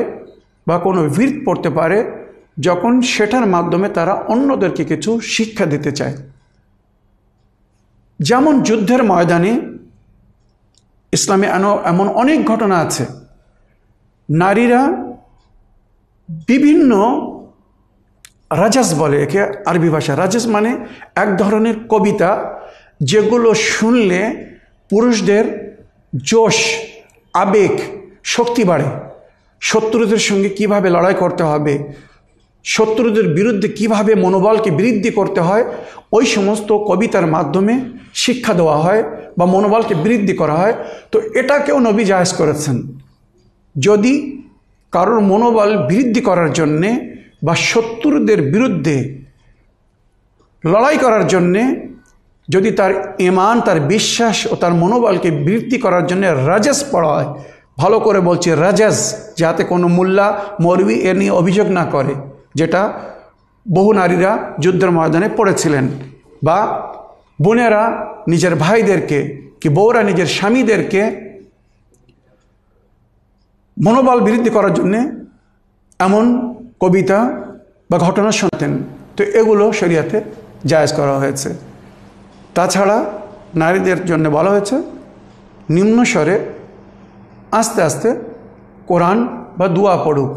বা কোনো বিরত পড়তে পারে যখন সেটার মাধ্যমে তারা অন্যদেরকে কিছু শিক্ষা দিতে চায়। যেমন যুদ্ধের ময়দানে ইসলামে এমন অনেক ঘটনা আছে, নারীরা বিভিন্ন রাজাস বলে একে আরবি ভাষা। রাজাস মানে এক ধরনের কবিতা, যেগুলো শুনলে পুরুষদের জোশ, আবেগ, শক্তি বাড়ে। শত্রুদের সঙ্গে কিভাবে লড়াই করতে হবে, শত্রুদের বিরুদ্ধে কিভাবে মনোবলকে বৃদ্ধি করতে হয়, ওই সমস্ত কবিতার মাধ্যমে শিক্ষা দেওয়া হয় বা মনোবলকে বৃদ্ধি করা হয়। তো এটাকেও নবী জায়েজ করেছেন। যদি কারোর মনোবল বৃদ্ধি করার জন্যে বা শত্রুদের বিরুদ্ধে লড়াই করার জন্যে যদি তার ঈমান, তার বিশ্বাস ও তার মনোবলকে বৃদ্ধি করার জন্য রাজাস পড়া হয়, ভালো করে বলছি রাজাস, যাতে কোনো মোল্লা মৌলবি এ নিয়ে অভিযোগ না করে, যেটা বহু নারীরা যুদ্ধের ময়দানে পড়েছিলেন, বা বোনেরা নিজের ভাইদেরকে কি বউরা নিজের স্বামীদেরকে মনোবল বৃদ্ধি করার জন্যে এমন কবিতা বা ঘটনা শুনতেন। তো এগুলো শরিয়াতে জায়েজ করা হয়েছে। তাছাড়া নারীদের জন্য বলা হয়েছে নিম্ন স্বরে আস্তে আস্তে কোরআন বা দোয়া পড়ুক।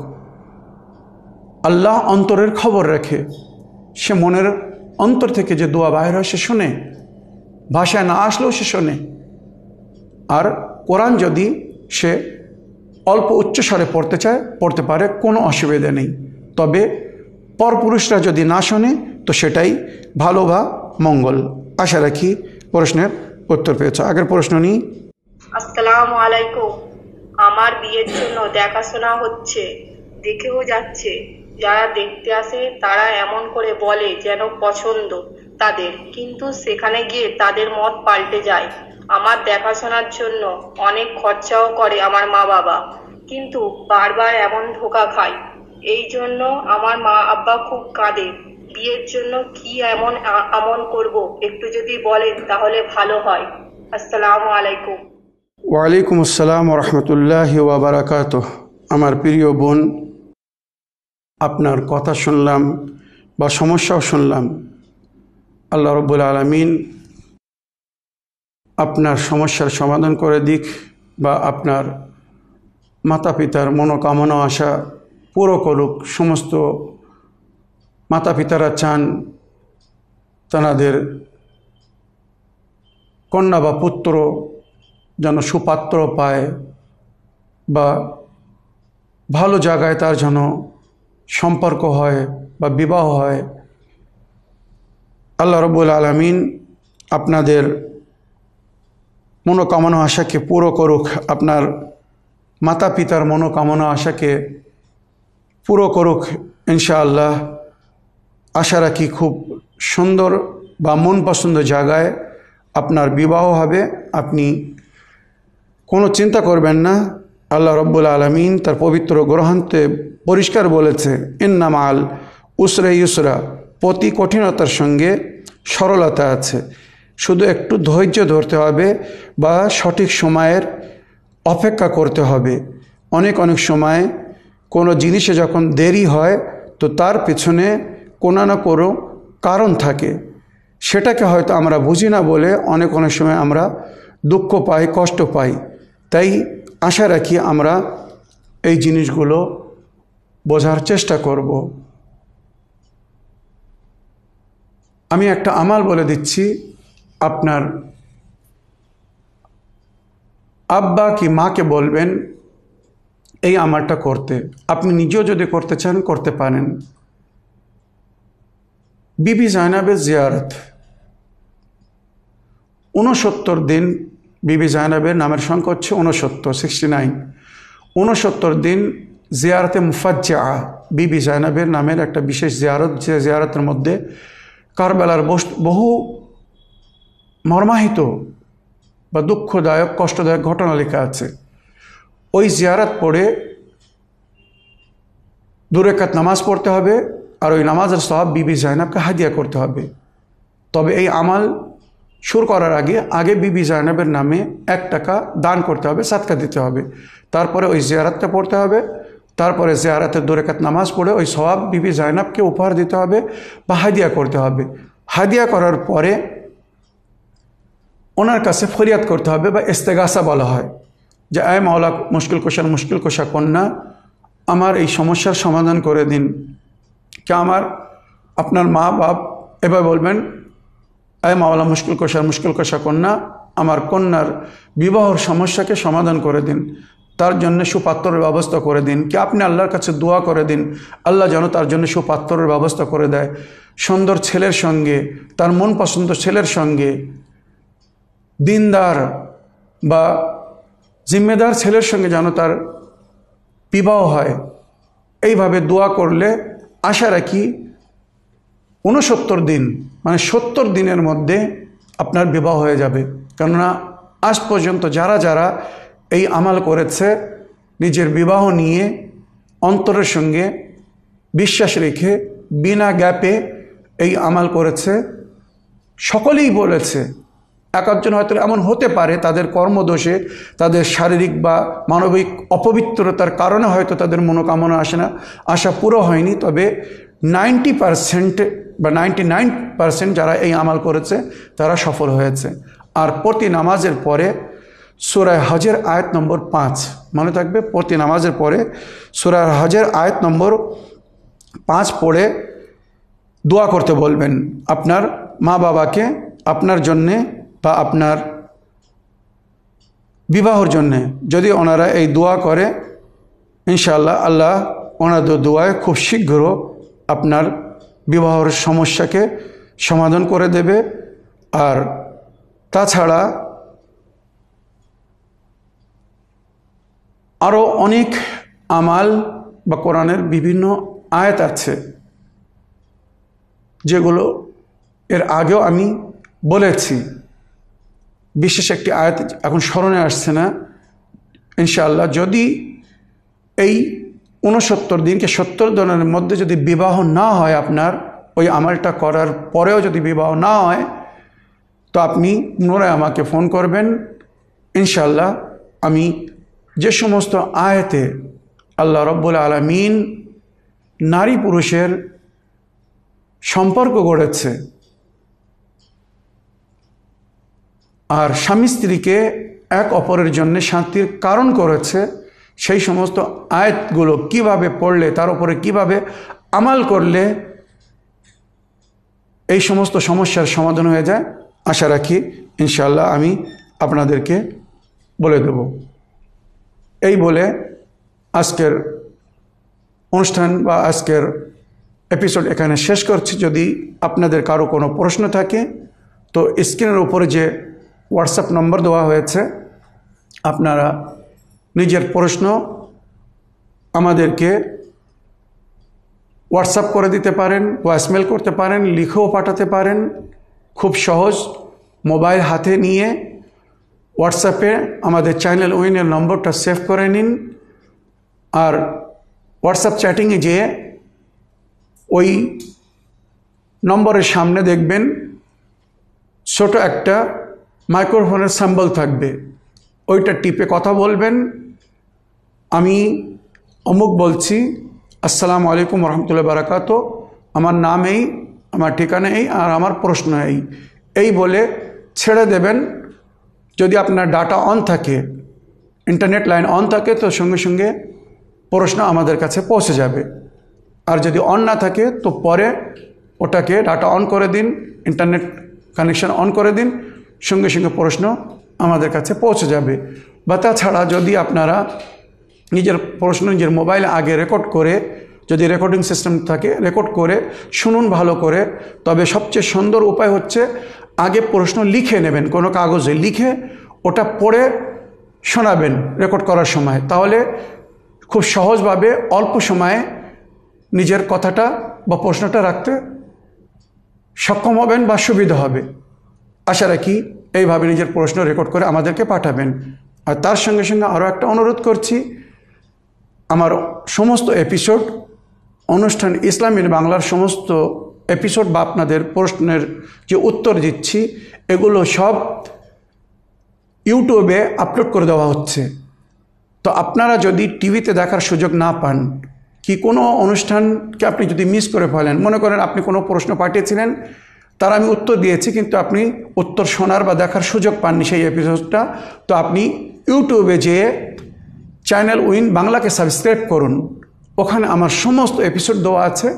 আল্লাহ অন্তরের খবর রাখে, সে মনের অন্তর থেকে যে দোয়া বাইর হয় সে শোনে, ভাষায় না আসলেও সে শোনে। আর কোরআন যদি সে অল্প উচ্চস্বরে পড়তে চায় পড়তে পারে, কোনো অসুবিধা নেই। তবে পরপুরুষরা যদি না শোনে তো সেটাই ভালো বা মঙ্গল। আশা রাখি প্রশ্নের উত্তর পেয়েছ। আগের প্রশ্ন নিই। আসসালামু আলাইকুম। আমার বিয়ের জন্য দেখাশোনা হচ্ছে, দেখেও যাচ্ছে। যারা দেখতে আসে তারা এমন করে বলে যেন পছন্দ তাদের, কিন্তু সেখানে গিয়ে তাদের মত পাল্টে যায়। আমার দেখাশোনার জন্য অনেক খরচাও করে আমার মা বাবা, কিন্তু বারবার এমন ধোঁকা খায়। এই জন্য আমার মা আব্বা খুব কাঁদে। বিয়ের জন্য কি এমন আমল করব, একটু যদি বলেন তাহলে ভালো হয়। আসসালামু আলাইকুম। ওয়ালাইকুম আসসালাম রহমতুল্লাহি ওয়া বারাকাতুহু। আমার প্রিয় বোন, আপনার কথা শুনলাম বা সমস্যাও শুনলাম। আল্লাহ রাব্বুল আলামিন আপনার সমস্যার সমাধান করে দিক, বা আপনার মাতা পিতার মনোকামনা আশা পুরো করুক। সমস্ত মাতা পিতারা চান তাদের কন্যা বা পুত্র যেন সুপাত্র পায়, বা ভালো জায়গায় তার যেন সম্পর্ক হয় বা বিবাহ হয়। আল্লাহ রাব্বুল আলামিন আপনাদের মনোকামনা আশাকে পুরো করুক, আপনার মাতা পিতার মনোকামনা আশাকে পুরো করুক ইনশাআল্লাহ। আশা রাখি খুব সুন্দর বা মন পছন্দ জায়গায় আপনার বিবাহ হবে। আপনি কোনো চিন্তা করবেন না। আল্লাহ রাব্বুল আলামিন তার পবিত্র গ্রন্থে পরিষ্কার বলেছে, ইন্না মাল উসরে ইউসরা, প্রতি কঠিনতার সঙ্গে সরলতা আছে। শুধু একটু ধৈর্য ধরতে হবে বা সঠিক সময়ের অপেক্ষা করতে হবে। অনেক সময় কোনো জিনিসে যখন দেরি হয় তো তার পিছনে কোনো না কোনো কারণ থাকে, সেটাকে হয়তো আমরা বুঝি না বলে অনেক সময় আমরা দুঃখ পাই, কষ্ট পাই। তাই আশা রাখি আমরা এই জিনিসগুলো বোঝার চেষ্টা করব। আমি একটা আমাল বলে দিচ্ছি, আপনার আব্বা কি মাকে বলবেন এই আমালটা করতে। আপনি নিজেও যদি করতে চান করতে পারেন। বিবি জায়নাবের জিয়ারত 69 দিন। বিবি জায়নাবের নামের সংখ্যা হচ্ছে 69, 69 দিন জিয়ারতে মুফাজ্জা। বিবি জায়নাবের নামের একটা বিশেষ জিয়ারত, যে জিয়ারতের মধ্যে কারবালার বহু মর্মাহিত বা দুঃখদায়ক, কষ্টদায়ক ঘটনা লেখা আছে। ওই জিয়ারত পড়ে 2 রাকাত নামাজ পড়তে হবে, আর ওই নামাজের সওয়াব বিবি জায়নাবকে হাদিয়া করতে হবে। তবে এই আমাল শুরু করার আগে বিবি জায়নাবের নামে 1 টাকা দান করতে হবে, সাদকা দিতে হবে। তারপরে ওই জিয়ারতটা পড়তে হবে, তারপরে জিয়ারাতের 2 রাকাত নামাজ পড়ে ওই সওয়াব বিবি জাইনাবকে উপহার দিতে হবে বা হাদিয়া করতে হবে। হাদিয়া করার পরে ওনার কাছে ফরিয়াদ করতে হবে বা ইস্তেগাসা বলা হয় যে আয় মাওলা মুশকিল কুশা কন্যা, আমার এই সমস্যার সমাধান করে দিন। কে আমার আপনার মা বাপ এবার বলবেন আয় মাওলা মুশকিল কুশা কন্যা, আমার কন্যার বিবাহর সমস্যাকে সমাধান করে দিন, তার জন্য সুপাত্রের ব্যবস্থা করে দিন। কি আপনি আল্লাহর কাছে দোয়া করে দিন আল্লাহ যেন তার জন্য সুপাত্রের ব্যবস্থা করে দেয়, সুন্দর ছেলের সঙ্গে, তার মন পছন্দ ছেলের সঙ্গে, দিনদার বা জিম্মেদার ছেলের সঙ্গে যেন তার বিবাহ হয়। এইভাবে দোয়া করলে আশা রাখি 69 দিন মানে 70 দিনের মধ্যে আপনার বিবাহ হয়ে যাবে। কেননা আজ পর্যন্ত যারা যারা এই আমাল করেছে নিজের বিবাহ নিয়ে অন্তরের সঙ্গে বিশ্বাস রেখে বিনা গ্যাপে এই আমাল করেছে, সকলেই বলেছে। একজন হয়তো এমন হতে পারে তাদের কর্মদোষে, তাদের শারীরিক বা মানবিক অপবিত্রতার কারণে হয়তো তাদের মনোকামনা আশা পুরো হয়নি, তবে 90% বা 99% যারা এই আমাল করেছে তারা সফল হয়েছে। আর প্রতি নামাজের পরে সূরা হজের আয়াত নম্বর 5 মনে থাকবে, প্রতি নামাজের পরে সূরা হজের আয়াত নম্বর 5 পড়ে দোয়া করতে বলবেন আপনার মা বাবাকে, আপনার জন্যে বা আপনার বিবাহর জন্যে। যদি ওনারা এই দোয়া করে ইনশাআল্লাহ আল্লাহ ওনাদের দোয়ায় খুব শীঘ্র আপনার বিবাহর সমস্যাকে সমাধান করে দেবে। আর তাছাড়া আরও অনেক আমাল বা কোরআনের বিভিন্ন আয়াত আছে যেগুলো এর আগেও আমি বলেছি। বিশেষ একটি আয়াত এখন স্মরণে আসছে না। ইনশাআল্লাহ যদি এই 69 দিনকে 70 দিনের মধ্যে যদি বিবাহ না হয়, আপনার ওই আমলটা করার পরেও যদি বিবাহ না হয়, তো আপনি পুনরায় আমাকে ফোন করবেন। ইনশাআল্লাহ আমি যে সমস্ত আয়াতে আল্লাহ রব্বুল আলামিন নারী পুরুষের সম্পর্ক গড়েছে আর স্বামী স্ত্রীকে এক অপরের জন্য শান্তির কারণ করেছে, সেই সমস্ত আয়াতগুলো কিভাবে পড়লে, তার উপরে কিভাবে আমাল করলে এই সমস্ত সমস্যার সমাধান হয়ে যায়, আশা রাখি ইনশাআল্লাহ আমি আপনাদেরকে বলে দেব। এই বলে আজকের অনুষ্ঠান বা আজকের এপিসোড এখানে শেষ করছি। যদি আপনাদের কারো কোনো প্রশ্ন থাকে তো স্ক্রিনের উপরে যে হোয়াটসঅ্যাপ নম্বর দেওয়া হয়েছে, আপনারা নিজের প্রশ্ন আমাদেরকে হোয়াটসঅ্যাপ করে দিতে পারেন, ভয়েসমেল করতে পারেন, লিখেও পাঠাতে পারেন। খুব সহজ, মোবাইল হাতে নিয়ে হোয়াটসঅ্যাপে আমাদের চ্যানেল উইনের নম্বরটা সেভ করে নিন। আর হোয়াটসঅ্যাপ চ্যাটিংয়ে যেয়ে ওই নম্বরের সামনে দেখবেন ছোট একটা মাইক্রোফোনের সিম্বল থাকবে, ওইটা টিপে কথা বলবেন। আমি অমুক বলছি, আসসালামু আলাইকুম রহমতুল্লাহ বারাকাতুহু, আমার নাম এই, আমার ঠিকানা এই, আর আমার প্রশ্ন এই বলে ছেড়ে দেবেন। যদি আপনার ডাটা অন থাকে, ইন্টারনেট লাইন অন থাকে, তো সঙ্গে সঙ্গে প্রশ্ন আমাদের কাছে পৌঁছে যাবে। আর যদি অন না থাকে তো পরে ওটাকে ডাটা অন করে দিন, ইন্টারনেট কানেকশন অন করে দিন, সঙ্গে সঙ্গে প্রশ্ন আমাদের কাছে পৌঁছে যাবে। বা তাছাড়া যদি আপনারা নিজের প্রশ্ন নিজের মোবাইলে আগে রেকর্ড করে, যদি রেকর্ডিং সিস্টেম থাকে রেকর্ড করে শুনুন ভালো করে, তবে সবচেয়ে সুন্দর উপায় হচ্ছে আগে প্রশ্ন লিখে নেবেন, কোনো কাগজে লিখে ওটা পড়ে শোনাবেন রেকর্ড করার সময়। তাহলে খুব সহজভাবে অল্প সময়ে নিজের কথাটা বা প্রশ্নটা রাখতে সক্ষম হবেন বা সুবিধা হবে। আশা রাখি এইভাবে নিজের প্রশ্ন রেকর্ড করে আমাদেরকে পাঠাবেন। আর তার সঙ্গে সঙ্গে আরও একটা অনুরোধ করছি, আমার সমস্ত এপিসোড অনুষ্ঠান ইসলামিক বাংলার সমস্ত এপিসোড বা আপনাদের প্রশ্নের যে উত্তর দিচ্ছি, এগুলো সব ইউটিউবে আপলোড করে দেওয়া হচ্ছে। তো আপনারা যদি টিভিতে দেখার সুযোগ না পান, কি কোনো অনুষ্ঠানকে আপনি যদি মিস করে ফেলেন, মনে করেন আপনি কোনো প্রশ্ন পাঠিয়েছিলেন, তার আমি উত্তর দিয়েছি কিন্তু আপনি উত্তর শোনার বা দেখার সুযোগ পাননি সেই এপিসোডটা, তো আপনি ইউটিউবে যেয়ে চ্যানেল উইন বাংলাকে সাবস্ক্রাইব করুন। ওখানে আমার সমস্ত এপিসোড দেওয়া আছে,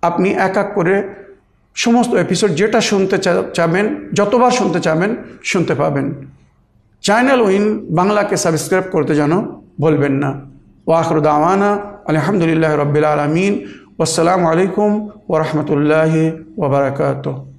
আপনি এক এক করে সমস্ত এপিসোড যেটা শুনতে চাবেন, যতবার শুনতে চাবেন শুনতে পাবেন। চ্যানেল উইন বাংলাকে সাবস্ক্রাইব করতে যেন বলবেন না। ওয়াখিরু দাওয়ানা আলহামদুলিল্লাহি রাব্বিল আলামিন। ওয়াসসালামু আলাইকুম ওয়া রাহমাতুল্লাহি ওয়া বারাকাতুহু।